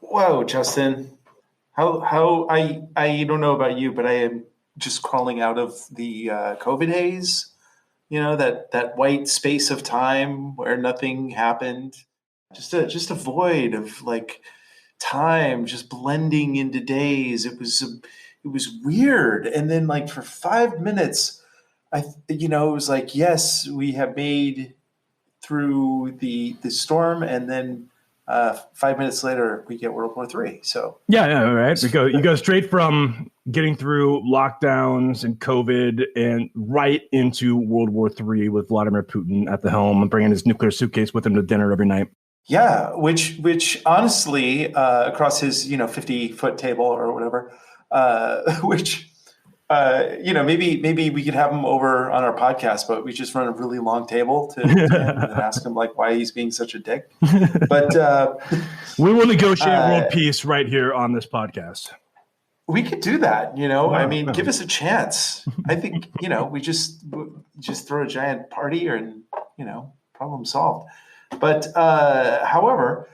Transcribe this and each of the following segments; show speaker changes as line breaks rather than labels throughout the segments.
Whoa, Justin. How I don't know about you, but I am just crawling out of the COVID haze. You know, that white space of time where nothing happened. Just a void of like time just blending into days. It was weird. And then like for 5 minutes, it was like, yes, we have made through the storm, and then 5 minutes later we get World War III. So
yeah, right. You go straight from getting through lockdowns and COVID and right into World War III with Vladimir Putin at the helm and bringing his nuclear suitcase with him to dinner every night.
Yeah, which honestly, across his 50-foot table or whatever, which maybe we could have him over on our podcast, but we just run a really long table to him and ask him like why he's being such a dick. But
we will negotiate world peace right here on this podcast.
We could do that. I mean, give us a chance. I think we just throw a giant party and problem solved. But however,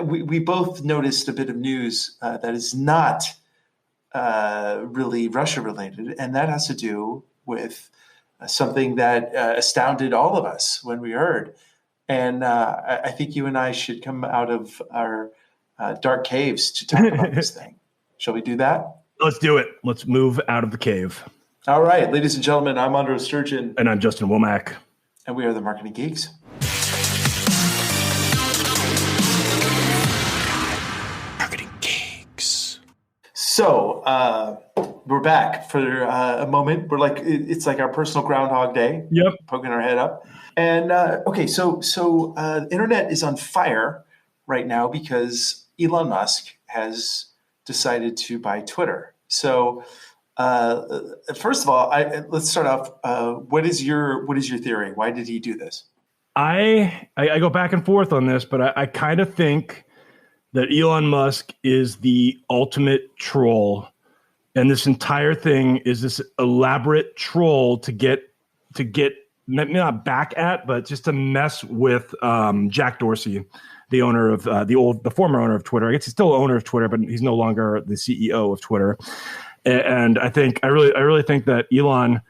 we both noticed a bit of news that is not really Russia related, and that has to do with something that astounded all of us when we heard. And I think you and I should come out of our dark caves to talk about this thing. Shall we do that?
Let's do it. Let's move out of the cave.
All right, ladies and gentlemen, I'm Andre Sturgeon.
And I'm Justin Womack.
And we are the Marketing Geeks. So we're back for a moment. We're like, it's like our personal Groundhog Day.
Yep.
Poking our head up. And okay, so the internet is on fire right now because Elon Musk has decided to buy Twitter. So first of all, let's start off. What is your theory? Why did he do this?
I go back and forth on this, but I kind of think that Elon Musk is the ultimate troll. And this entire thing is this elaborate troll to get maybe not back at, but just to mess with Jack Dorsey, the owner of the former owner of Twitter. I guess he's still owner of Twitter, but he's no longer the CEO of Twitter. And I really think that Elon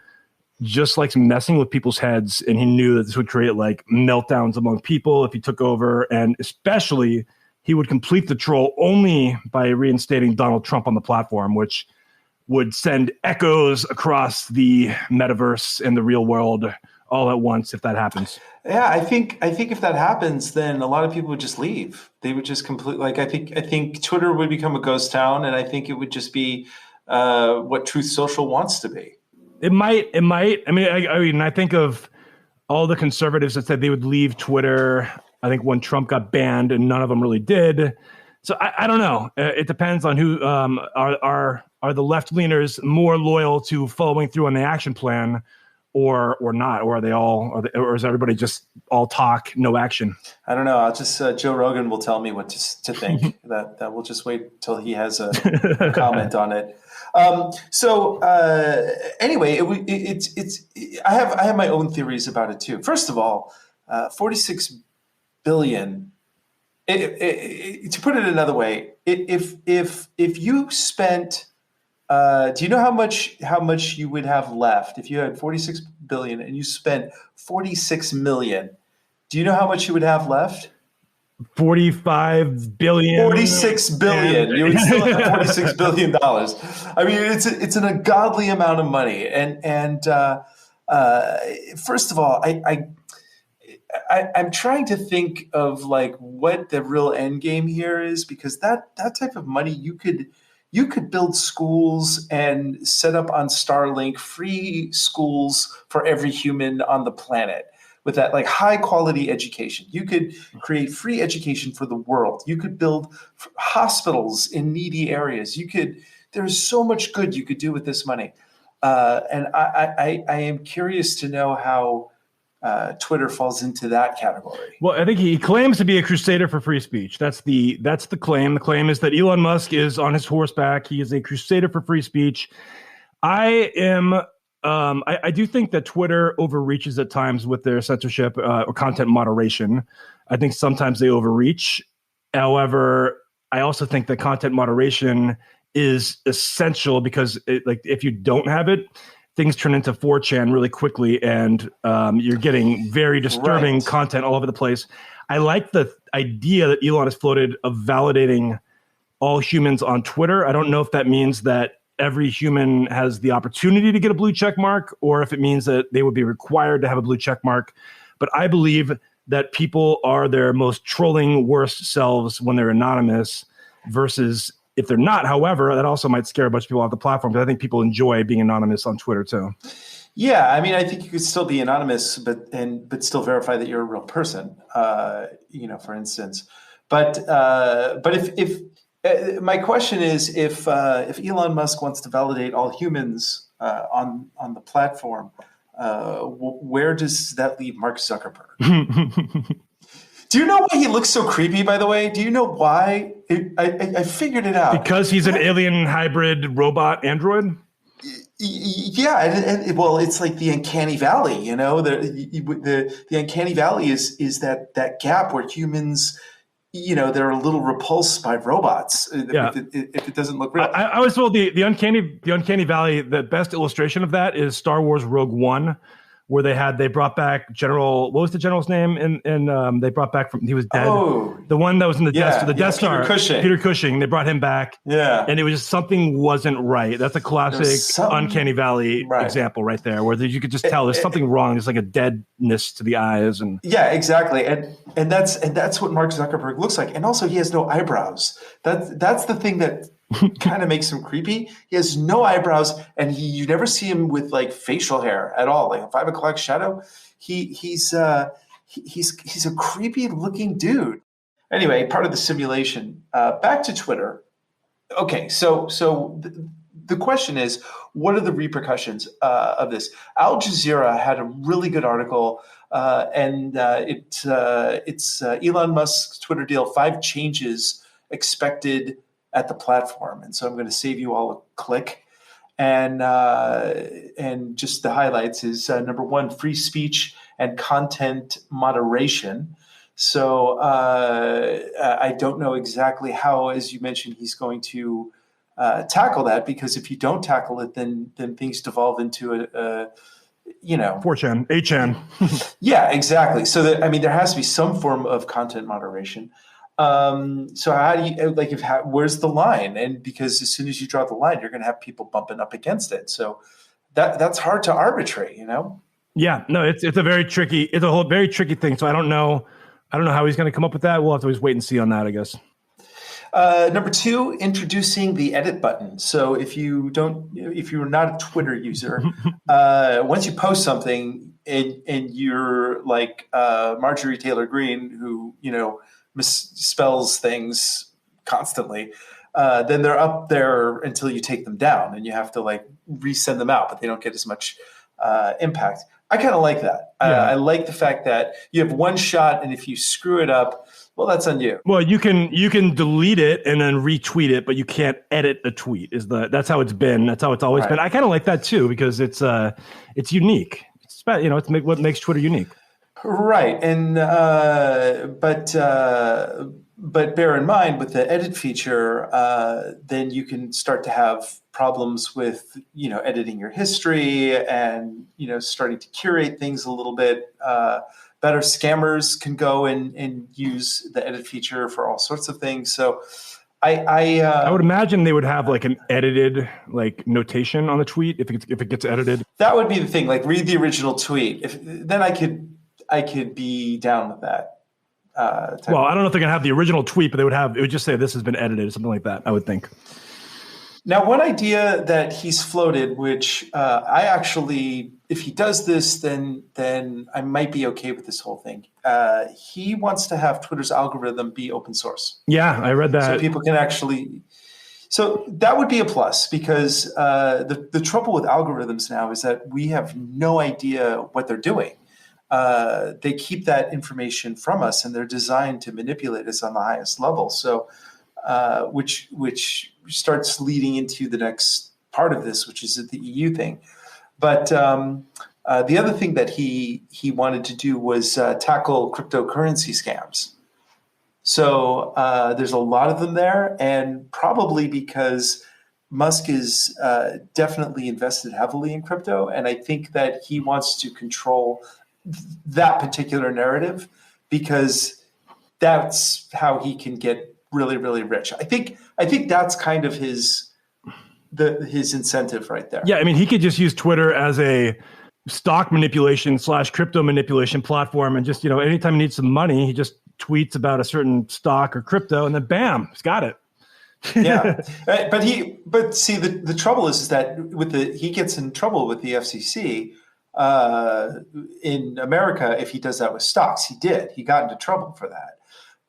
just likes messing with people's heads, and he knew that this would create like meltdowns among people if he took over, and especially he would complete the troll only by reinstating Donald Trump on the platform, which would send echoes across the metaverse and the real world all at once if that happens.
Yeah, I think if that happens, then a lot of people would just leave. They would just I think Twitter would become a ghost town, and I think it would just be what Truth Social wants to be.
It might. I mean, I think of all the conservatives that said they would leave Twitter, I think when Trump got banned, and none of them really did. So I don't know. It depends on who are the left leaners more loyal to following through on the action plan, or not, or or is everybody just all talk, no action? I
don't know. I'll just Joe Rogan will tell me what to think. that we'll just wait till he has a comment on it. Anyway, I have my own theories about it too. First of all, 46 billion. To put it another way, if you spent, do you know how much you would have left if you had 46 billion and you spent 46 million? Do you know how much you would have left?
45 billion.
46 billion. You would still have $46 billion. I mean, it's an ungodly amount of money. And first of all, I'm trying to think of like what the real end game here is, because that type of money you could build schools and set up on Starlink free schools for every human on the planet with that like high quality education. You could create free education for the world. You could build hospitals in needy areas. There's so much good you could do with this money. And I am curious to know how Twitter falls into that category.
Well, I think he claims to be a crusader for free speech. That's the claim. The claim is that Elon Musk is on his horseback. He is a crusader for free speech. I do think that Twitter overreaches at times with their censorship or content moderation. I think sometimes they overreach. However, I also think that content moderation is essential because if you don't have it, things turn into 4chan really quickly, and you're getting very disturbing content all over the place. I like the idea that Elon has floated of validating all humans on Twitter. I don't know if that means that every human has the opportunity to get a blue check mark, or if it means that they would be required to have a blue check mark. But I believe that people are their most trolling worst selves when they're anonymous versus if they're not. However, that also might scare a bunch of people off the platform, because I think people enjoy being anonymous on Twitter too.
Yeah, I mean, I think you could still be anonymous, but still verify that you're a real person. For instance. But if my question is, if Elon Musk wants to validate all humans on the platform, where does that leave Mark Zuckerberg? Do you know why he looks so creepy, by the way? Do you know why? I figured it out.
Because he's an alien hybrid robot android?
Yeah, and well, it's like the uncanny valley, the uncanny valley is that gap where humans, they're a little repulsed by robots if it doesn't look real.
I was told the uncanny valley, the best illustration of that is Star Wars Rogue One, where they brought back what was the general's name? And they brought back he was dead.
Oh,
the one that was in the Death Star. Peter Cushing. They brought him back.
Yeah.
And it was just something wasn't right. That's a classic uncanny valley example right there, where you could just tell there's something wrong. There's like a deadness to the eyes. And
yeah, exactly. And that's what Mark Zuckerberg looks like. And also he has no eyebrows. That's the thing that kind of makes him creepy. He has no eyebrows, and you never see him with like facial hair at all, like a 5 o'clock shadow. He's a creepy looking dude. Anyway, part of the simulation. Back to Twitter. Okay, so the question is, what are the repercussions of this? Al Jazeera had a really good article, and it's Elon Musk's Twitter deal: 5 changes expected at the platform. And so I'm going to save you all a click. And just the highlights is number 1, free speech and content moderation. So I don't know exactly how, as you mentioned, he's going to tackle that, because if you don't tackle it, then things devolve into a
4chan, 8chan.
Yeah, exactly. So there has to be some form of content moderation. So how do you where's the line? And because as soon as you draw the line, you're going to have people bumping up against it. So that's hard to arbitrate,
Yeah, no, it's a very tricky thing. So I don't know how he's going to come up with that. We'll have to always wait and see on that, I guess.
Number 2, introducing the edit button. So if you're not a Twitter user, once you post something and you're like Marjorie Taylor Greene, who misspells things constantly, then they're up there until you take them down, and you have to like resend them out, but they don't get as much impact. I kind of like that. I like the fact that you have one shot, and if you screw it up, well, that's on you.
Well, you can delete it and then retweet it, but you can't edit the tweet. That's how it's been. That's how it's always been. I kind of like that too, because it's unique. It's what makes Twitter unique.
Right, and but bear in mind, with the edit feature, then you can start to have problems with editing your history and starting to curate things a little bit better. Scammers can go and use the edit feature for all sorts of things. So I
would imagine they would have like an edited notation on the tweet if it gets edited.
That would be the thing. Like, read the original tweet. Then I could be down with that.
Well, I don't know if they're gonna have the original tweet, but it would just say this has been edited or something like that, I would think.
Now, one idea that he's floated, which I actually, if he does this, then I might be okay with this whole thing. He wants to have Twitter's algorithm be open source.
Yeah, I read that.
So people can actually. So that would be a plus, because the trouble with algorithms now is that we have no idea what they're doing. They keep that information from us, and they're designed to manipulate us on the highest level. So, which starts leading into the next part of this, which is the EU thing. But the other thing that he wanted to do was tackle cryptocurrency scams. So there's a lot of them there, and probably because Musk is definitely invested heavily in crypto, and I think that he wants to control that particular narrative because that's how he can get really, really rich. I think that's kind of his incentive right there.
Yeah, I mean, he could just use Twitter as a stock manipulation / crypto manipulation platform, and just, anytime he needs some money, he just tweets about a certain stock or crypto, and then bam, he's got it.
Yeah, but see, the trouble is that he gets in trouble with the FCC in America if he does that with stocks. He got into trouble for that.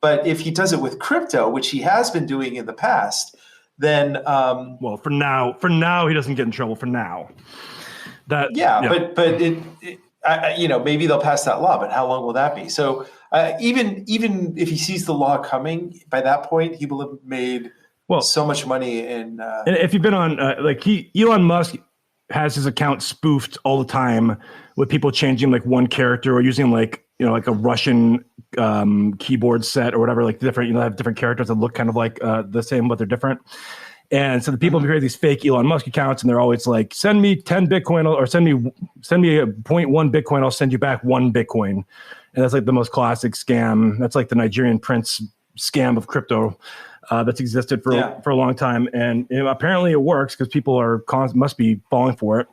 But if he does it with crypto, which he has been doing in the past, then
well, for now he doesn't get in trouble for now.
But maybe they'll pass that law, but how long will that be? So even if he sees the law coming, by that point he will have made so much money. And
if you've been on Elon Musk has his account spoofed all the time with people changing like one character or using like a Russian keyboard set or whatever, like different, have different characters that look kind of like the same, but they're different. And so the people create these fake Elon Musk accounts, and they're always like, send me 10 Bitcoin or send me a 0.1 Bitcoin. I'll send you back 1 Bitcoin. And that's like the most classic scam. That's like the Nigerian prince scam of crypto that's existed for a long time. And apparently it works because people must be falling for it.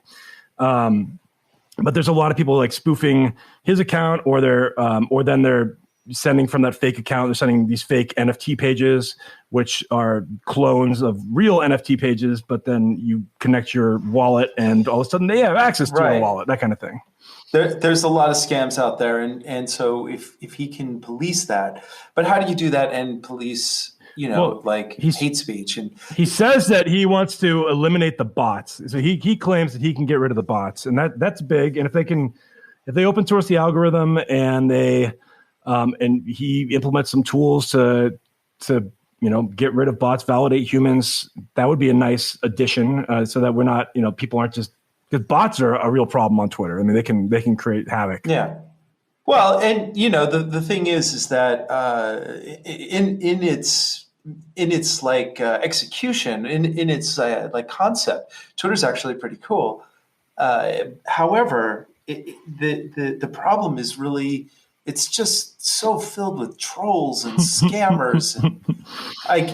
But there's a lot of people like spoofing his account, or then they're sending from that fake account. They're sending these fake NFT pages, which are clones of real NFT pages. But then you connect your wallet, and all of a sudden they have access to a wallet. That kind of thing.
There's a lot of scams out there, and so if he can police that, but how do you do that and police? Hate speech. And
he says that he wants to eliminate the bots. So he claims that he can get rid of the bots, and that's big. And if they open source the algorithm and and he implements some tools to get rid of bots, validate humans, that would be a nice addition. So that we're not, people aren't just, because bots are a real problem on Twitter. I mean, they can create havoc.
Yeah. Well, and the thing is that in its like execution, in its like concept, Twitter's actually pretty cool. However, the problem is really, it's just so filled with trolls and scammers, and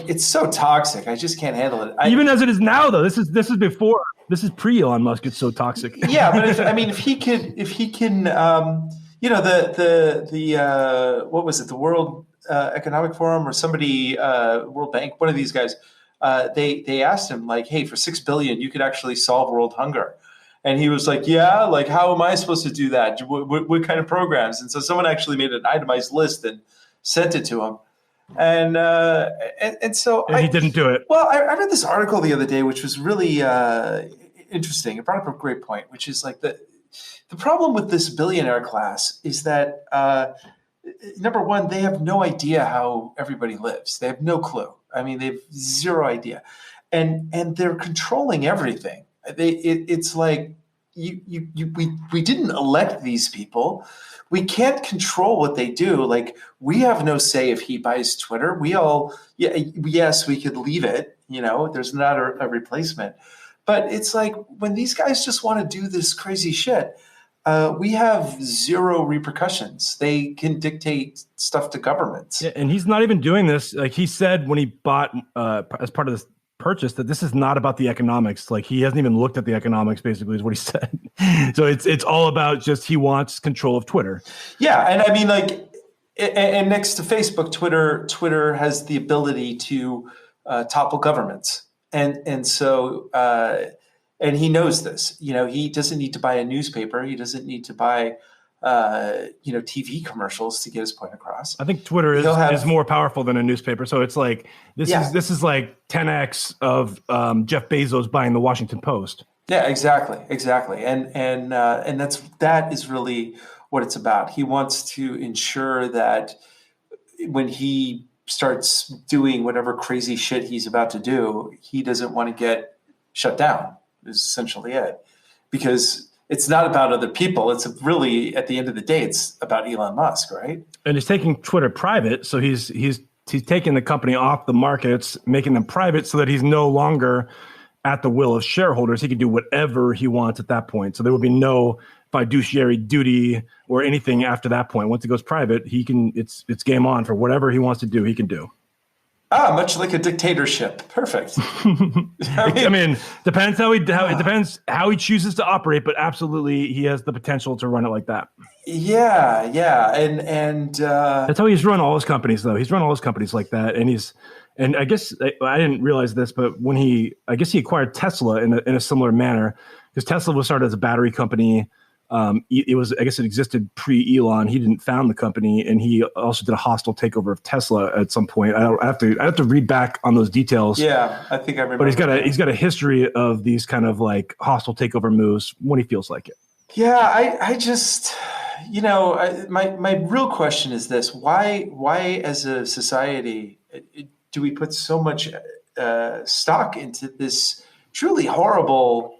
it's so toxic. I just can't handle it.
Even as it is now, though, this is before. This is pre Elon Musk. It's so toxic.
Yeah, but if he can. What was it? The World Economic Forum or somebody, World Bank, one of these guys, they asked him like, hey, for $6 billion, you could actually solve world hunger. And he was like, yeah, like, how am I supposed to do that? What kind of programs? And so someone actually made an itemized list and sent it to him. And so
he didn't do it.
Well, I read this article the other day, which was really interesting. It brought up a great point, which is like the problem with this billionaire class is that, number one, they have no idea how everybody lives. They have no clue. I mean, they have zero idea. And they're controlling everything. It's like we didn't elect these people. We can't control what they do. Like, we have no say if he buys Twitter. Yes, we could leave it. There's not a replacement. But it's like when these guys just want to do this crazy shit, we have zero repercussions. They can dictate stuff to governments.
Yeah, and he's not even doing this. Like he said when he bought, as part of this purchase, that this is not about the economics. Like he hasn't even looked at the economics, basically, is what he said. So it's all about just he wants control of Twitter.
Yeah, and I mean, like, and next to Facebook, Twitter has the ability to topple governments. And so and he knows this. He doesn't need to buy a newspaper. He doesn't need to buy TV commercials to get his point across.
I think Twitter is more powerful than a newspaper. So it's like this is like 10x of Jeff Bezos buying the Washington Post.
Yeah, exactly, and that is really what it's about. He wants to ensure that when he starts doing whatever crazy shit he's about to do, he doesn't want to get shut down. Is essentially it, because it's not about other people. It's really, at the end of the day, it's about Elon Musk, right?
And he's taking Twitter private, so he's taking the company off the markets, making them private so that he's no longer at the will of shareholders. He can do whatever he wants at that point. So there will be no fiduciary duty or anything after that point. Once it goes private, he can. It's game on for whatever he wants to do. He can do.
Much like a dictatorship. Perfect.
I mean, depends it depends how he chooses to operate, but absolutely, he has the potential to run it like that.
Yeah, and
that's how he's run all his companies, though. He's run all his companies like that, and I guess I didn't realize this, but when he acquired Tesla in a similar manner, because Tesla was started as a battery company. It existed pre-Elon. He didn't found the company, and he also did a hostile takeover of Tesla at some point. I have to read back on those details.
Yeah, I think I remember.
But he's got a history of these kind of like hostile takeover moves when he feels like it.
Yeah, I just, my real question is this: why as a society do we put so much stock into this truly horrible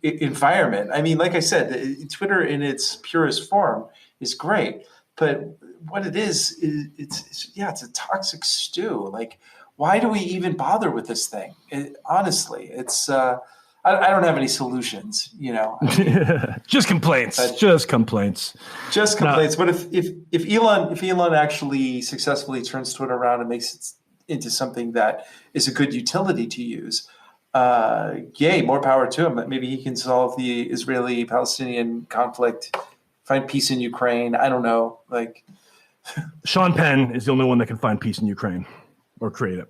environment? I mean, like I said, Twitter in its purest form is great, but what it is it's a toxic stew. Like, why do we even bother with this thing? Honestly, it's I don't have any solutions.
Just complaints. Just complaints.
But if Elon actually successfully turns Twitter around and makes it into something that is a good utility to use, yay, more power to him. Maybe he can solve the Israeli-Palestinian conflict, find peace in Ukraine. I don't know. Like,
Sean Penn is the only one that can find peace in Ukraine or create it.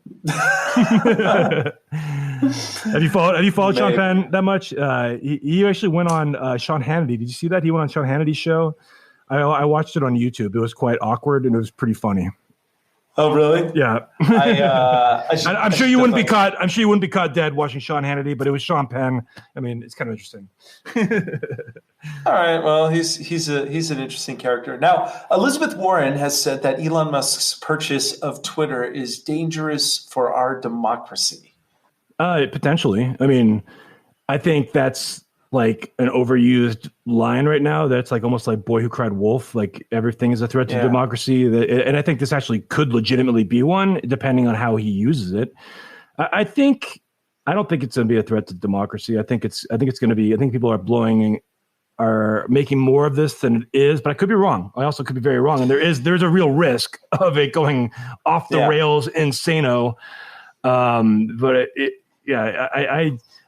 Have you followed Sean Penn that much? He actually went on Sean Hannity. Did you see that? He went on Sean Hannity's show. I watched it on YouTube. It was quite awkward and it was pretty funny.
Oh, really?
Yeah. I'm sure you wouldn't be caught. I'm sure you wouldn't be caught dead watching Sean Hannity, but it was Sean Penn. I mean, it's kind of interesting.
All right. Well, he's an interesting character. Now, Elizabeth Warren has said that Elon Musk's purchase of Twitter is dangerous for our democracy.
Potentially. I mean, I think that's like an overused line right now. That's like almost like boy who cried wolf. Like everything is a threat to democracy. And I think this actually could legitimately be one, depending on how he uses it. I don't think it's going to be a threat to democracy. I think it's going to be. I think people are making more of this than it is, but I could be wrong. I also could be very wrong. And there's a real risk of it going off the rails insano. But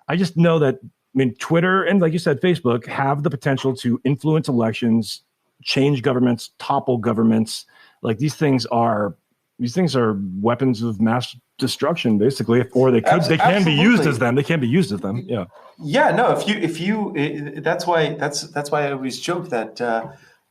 I just know that. I mean, Twitter and, like you said, Facebook have the potential to influence elections, change governments, topple governments. Like these things are weapons of mass destruction, basically. Or they can be used as them. They can be used as them. Yeah.
Yeah. No. If you that's why I always joke that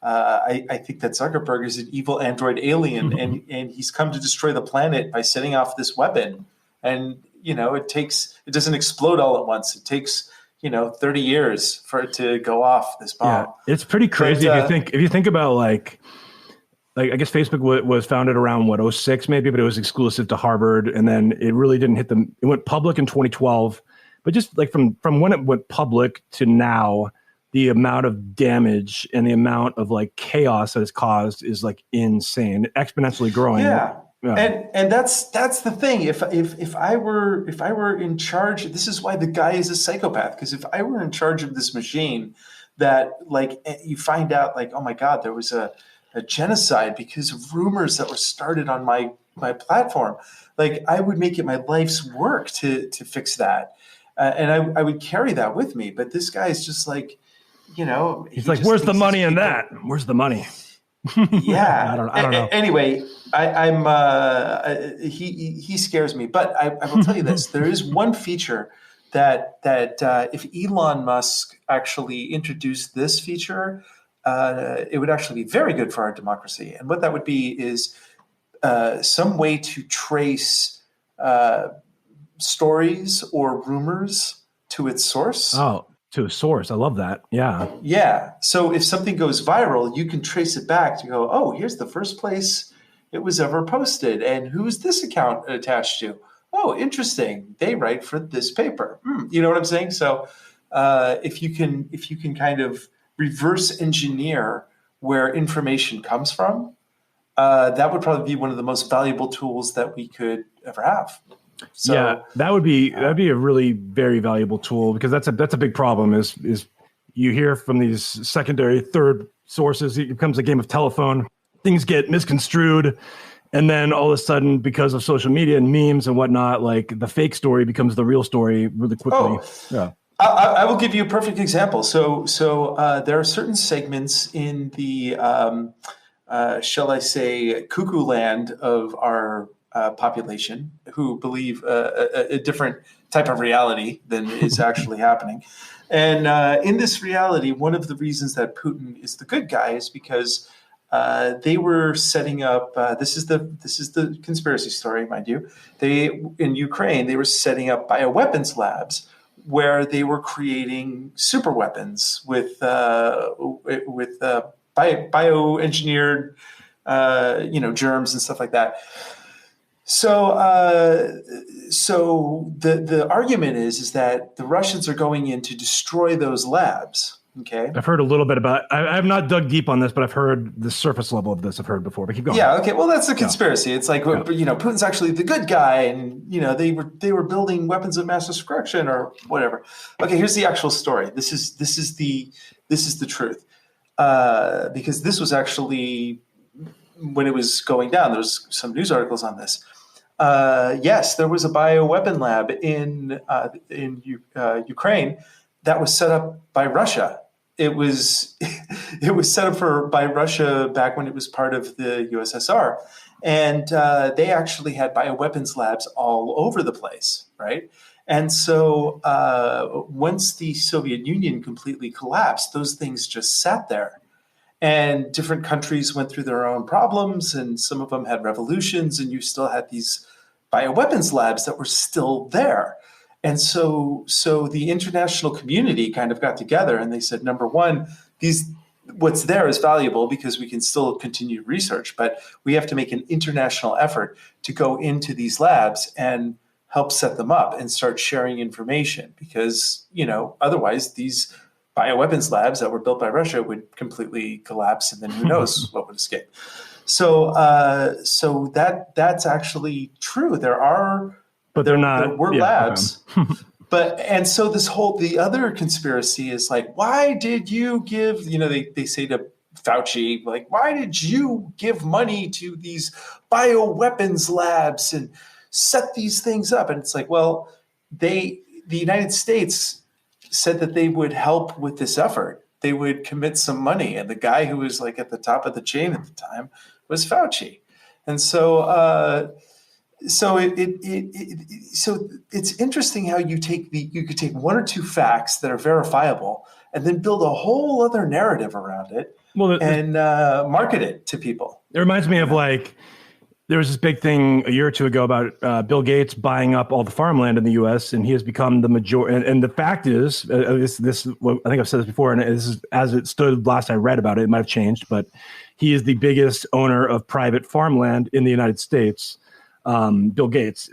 I think that Zuckerberg is an evil android alien, and he's come to destroy the planet by setting off this weapon. And it doesn't explode all at once. It takes 30 years for it to go off, this bomb.
Yeah, it's pretty crazy. But, if you think about like I guess Facebook was founded around 2006 maybe, but it was exclusive to Harvard, and then it really didn't hit them. It went public in 2012, but just like from when it went public to now, the amount of damage and the amount of like chaos that it's caused is like insane, exponentially growing.
Yeah. Yeah. And that's the thing. If I were in charge, this is why the guy is a psychopath. Because if I were in charge of this machine, that like you find out like, oh my God, there was a genocide because of rumors that were started on my platform. Like I would make it my life's work to fix that, and I would carry that with me. But this guy is just like,
he's like, where's the money in that? Where's the money?
Yeah,
I don't know.
Anyway, he scares me. But I will tell you this: there is one feature that if Elon Musk actually introduced this feature, it would actually be very good for our democracy. And what that would be is some way to trace stories or rumors to its source.
Oh. To a source. I love that. Yeah.
Yeah. So if something goes viral, you can trace it back to go, oh, here's the first place it was ever posted. And who's this account attached to? Oh, interesting. They write for this paper. You know what I'm saying? So if you can kind of reverse engineer where information comes from, that would probably be one of the most valuable tools that we could ever have. So,
yeah, that'd be a really very valuable tool, because that's a big problem is you hear from these secondary, third sources, it becomes a game of telephone. Things get misconstrued. And then all of a sudden, because of social media and memes and whatnot, like the fake story becomes the real story really quickly. Yeah.
I will give you a perfect example. So there are certain segments in the, shall I say, cuckoo land of our population who believe a different type of reality than is actually happening. And in this reality, one of the reasons that Putin is the good guy is because they were setting up. This is the conspiracy story, mind you. In Ukraine, they were setting up bioweapons labs where they were creating super weapons with bioengineered, germs and stuff like that. So the argument is that the Russians are going in to destroy those labs. Okay.
I've heard a little bit about. I've not dug deep on this, but I've heard the surface level of this. I've heard before. But keep going.
Yeah. Okay. Well, that's a conspiracy. It's like Putin's actually the good guy, and they were building weapons of mass destruction or whatever. Okay. Here's the actual story. This is the truth, because this was actually when it was going down. There was some news articles on this. Yes, there was a bioweapon lab in Ukraine that was set up by Russia. It was set up by Russia back when it was part of the USSR, and they actually had bioweapons labs all over the place, right? And so once the Soviet Union completely collapsed, those things just sat there, and different countries went through their own problems, and some of them had revolutions, and you still had these bioweapons labs that were still there. And so the international community kind of got together and they said, number one, what's there is valuable because we can still continue research, but we have to make an international effort to go into these labs and help set them up and start sharing information, because, otherwise these bioweapons labs that were built by Russia would completely collapse, and then who knows what would escape. So that's actually true.
But they're not.
There were labs, and so the other conspiracy is like, why did you give? They say to Fauci, like, why did you give money to these bioweapons labs and set these things up? And it's like, well, the United States said that they would help with this effort. They would commit some money, and the guy who was like at the top of the chain at the time was Fauci, and so. So it's interesting how you could take one or two facts that are verifiable and then build a whole other narrative around it and market it to people.
It reminds me of there was this big thing a year or two ago about Bill Gates buying up all the farmland in the U.S. and he has become the majority. And the fact is, this I think I've said this before, and this is as it stood last I read about it. It might have changed, but he is the biggest owner of private farmland in the United States. Bill Gates,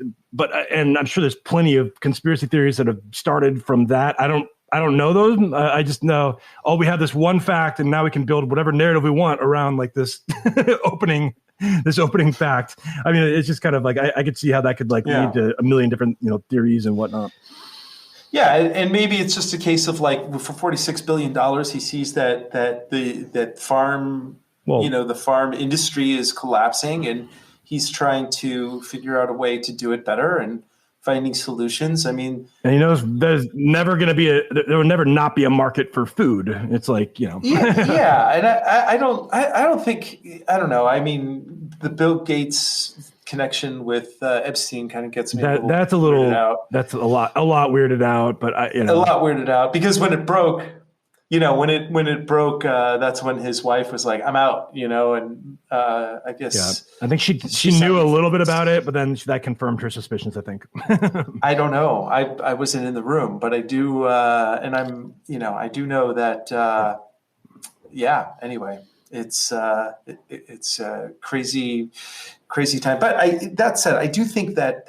and I'm sure there's plenty of conspiracy theories that have started from that. I don't know those. I just know, we have this one fact, and now we can build whatever narrative we want around like this opening fact. I mean, it's just kind of like I could see how that could lead to a million different theories and whatnot.
Yeah, and maybe it's just a case of like for $46 billion, he sees that farm, the farm industry is collapsing, and he's trying to figure out a way to do it better and finding solutions. I mean,
and he knows there's never going to be there will never not be a market for food. It's like,
yeah. And I don't think, I don't know. I mean, the Bill Gates connection with Epstein kind of gets me
that's a lot weirded out, but
a lot weirded out, because when it broke, when it broke, that's when his wife was like, "I'm out," and I guess
I think she knew a little bit about it, but then that confirmed her suspicions, I think.
I don't know. I wasn't in the room, but I do, and I do know that. Anyway, it's a crazy time. But that said, I do think that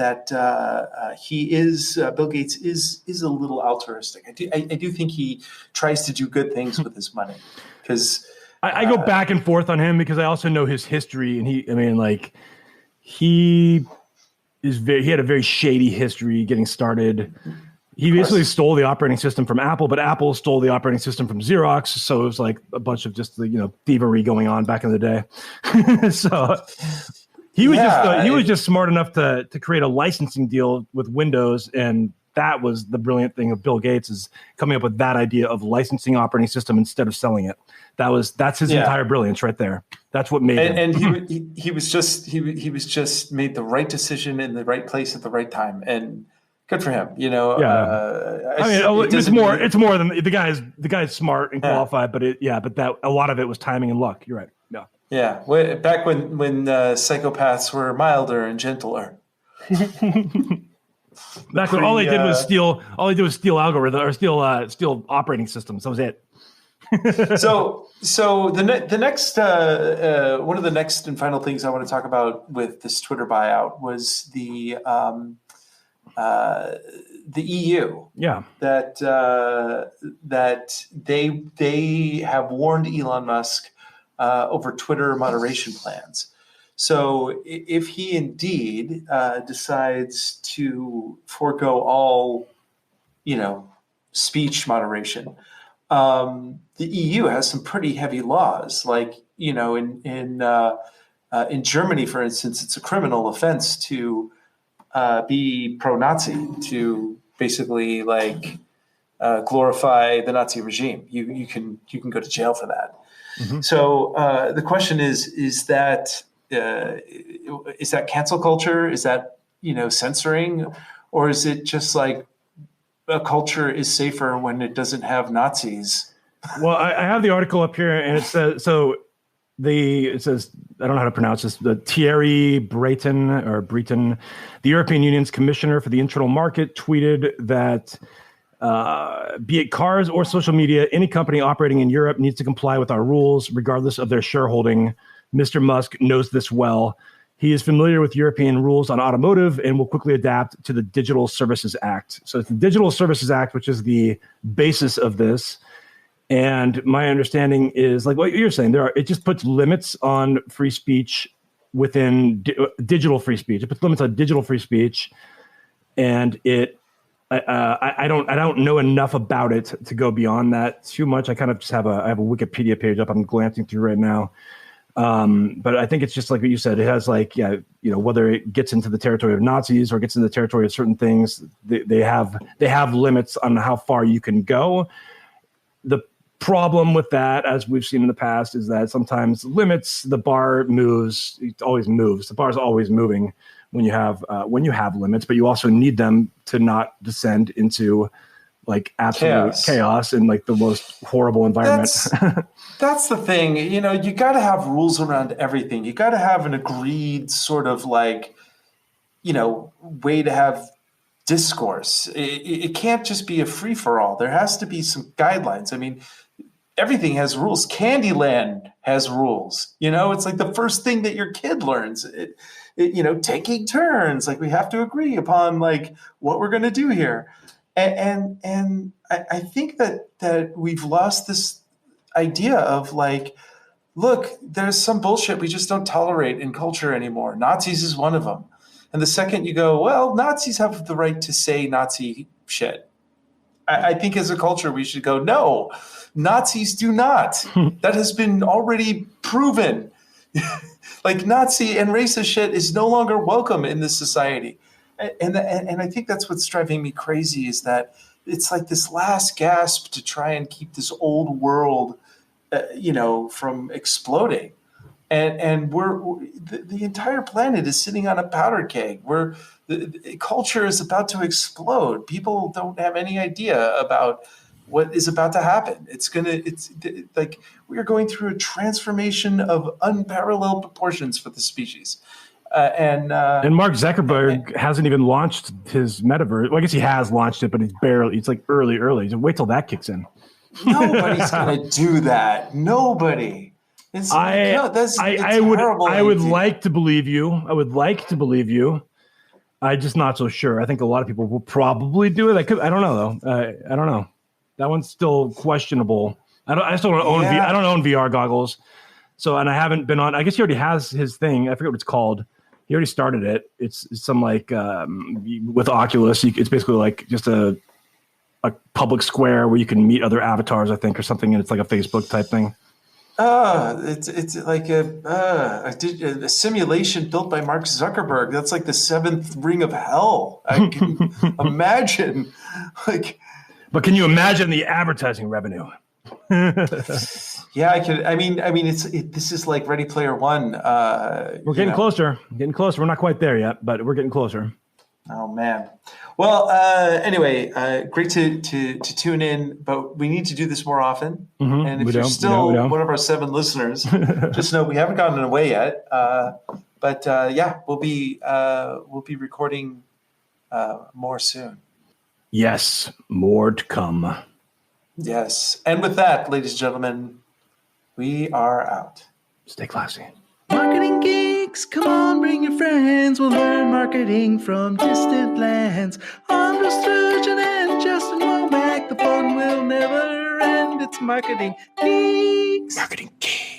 Bill Gates is a little altruistic. I do think he tries to do good things with his money, because
I go back and forth on him because I also know his history, and he had a very shady history getting started. He basically stole the operating system from Apple, but Apple stole the operating system from Xerox. So it was like a bunch of just thievery going on back in the day. So he was just smart enough to create a licensing deal with Windows, and that was the brilliant thing of Bill Gates, is coming up with that idea of licensing operating system instead of selling it. That's his entire brilliance right there. That's what made him.
And he was just made the right decision in the right place at the right time, and good for him.
It's more than the guy's smart and qualified, but that a lot of it was timing and luck. You're right. Yeah.
Yeah. Back when psychopaths were milder and gentler.
Back when all they did was steal algorithm or steal operating systems. That was it.
So the next one of the next and final things I want to talk about with this Twitter buyout was the EU.
Yeah.
That they have warned Elon Musk over Twitter moderation plans. So if he indeed decides to forego all, speech moderation, the EU has some pretty heavy laws. Like, in Germany, for instance, it's a criminal offense to be pro-Nazi, to basically glorify the Nazi regime. You can go to jail for that. Mm-hmm. So the question is that cancel culture? Is that censoring, or is it just like a culture is safer when it doesn't have Nazis?
Well, I have the article up here, and it says it says, I don't know how to pronounce this, the Thierry Breton, the European Union's commissioner for the internal market, tweeted that be it cars or social media, any company operating in Europe needs to comply with our rules, regardless of their shareholding. Mr. Musk knows this well. He is familiar with European rules on automotive and will quickly adapt to the Digital Services Act. So it's the Digital Services Act, which is the basis of this. And my understanding is, like what you're saying, it just puts limits on free speech within digital free speech. It puts limits on digital free speech, and I don't know enough about it to go beyond that too much. I kind of just I have a Wikipedia page up I'm glancing through right now. But I think it's just like what you said. It has whether it gets into the territory of Nazis or gets into the territory of certain things, they have limits on how far you can go. The problem with that, as we've seen in the past, is that sometimes limits, the bar moves. It always moves. The bar is always moving when you have limits, but you also need them to not descend into absolute chaos and the most horrible environment.
That's the thing. You got to have rules around everything. You got to have an agreed sort of way to have discourse. It can't just be a free for all. There has to be some guidelines. I mean, everything has rules. Candyland has rules. It's like the first thing that your kid learns. Taking turns. We have to agree upon what we're going to do here. And I think that we've lost this idea of look, there's some bullshit we just don't tolerate in culture anymore. Nazis is one of them. And the second you go, well, Nazis have the right to say Nazi shit. I think as a culture we should go, no, Nazis do not. That has been already proven. Nazi and racist shit is no longer welcome in this society. And I think that's what's driving me crazy, is that it's like this last gasp to try and keep this old world, from exploding. And the entire planet is sitting on a powder keg. The culture is about to explode. People don't have any idea about what is about to happen. We are going through a transformation of unparalleled proportions for the species. And
Mark Zuckerberg hasn't even launched his metaverse. Well, I guess he has launched it, but it's early. So wait till that kicks in.
Nobody's going to do that. Nobody.
I would like to believe you. I'm just not so sure. I think a lot of people will probably do it. I don't know though. I don't know. That one's still questionable. I still don't own
Yeah.
I don't own VR goggles. So, and I haven't been on. I guess he already has his thing. I forget what it's called. He already started it. It's some like with Oculus. It's basically like just a public square where you can meet other avatars, I think, or something, and it's like a Facebook type thing.
It's like a simulation built by Mark Zuckerberg. That's like the seventh ring of hell. I can imagine. Like,
But can you imagine the advertising revenue?
yeah, I can. I mean, this is like Ready Player One.
We're getting closer. Getting closer. We're not quite there yet, but we're getting closer.
Oh man. Well, anyway, great to tune in, but we need to do this more often.
Mm-hmm.
And if you're still one of our 7 listeners, just know we haven't gotten away yet. But we'll be recording more soon.
Yes, more to come.
Yes, and with that, ladies and gentlemen, we are out.
Stay classy.
Marketing geeks, come on, bring your friends. We'll learn marketing from distant lands. Andre Sturgeon and Justin Womack, the fun will never end. It's Marketing Geeks.
Marketing Geeks.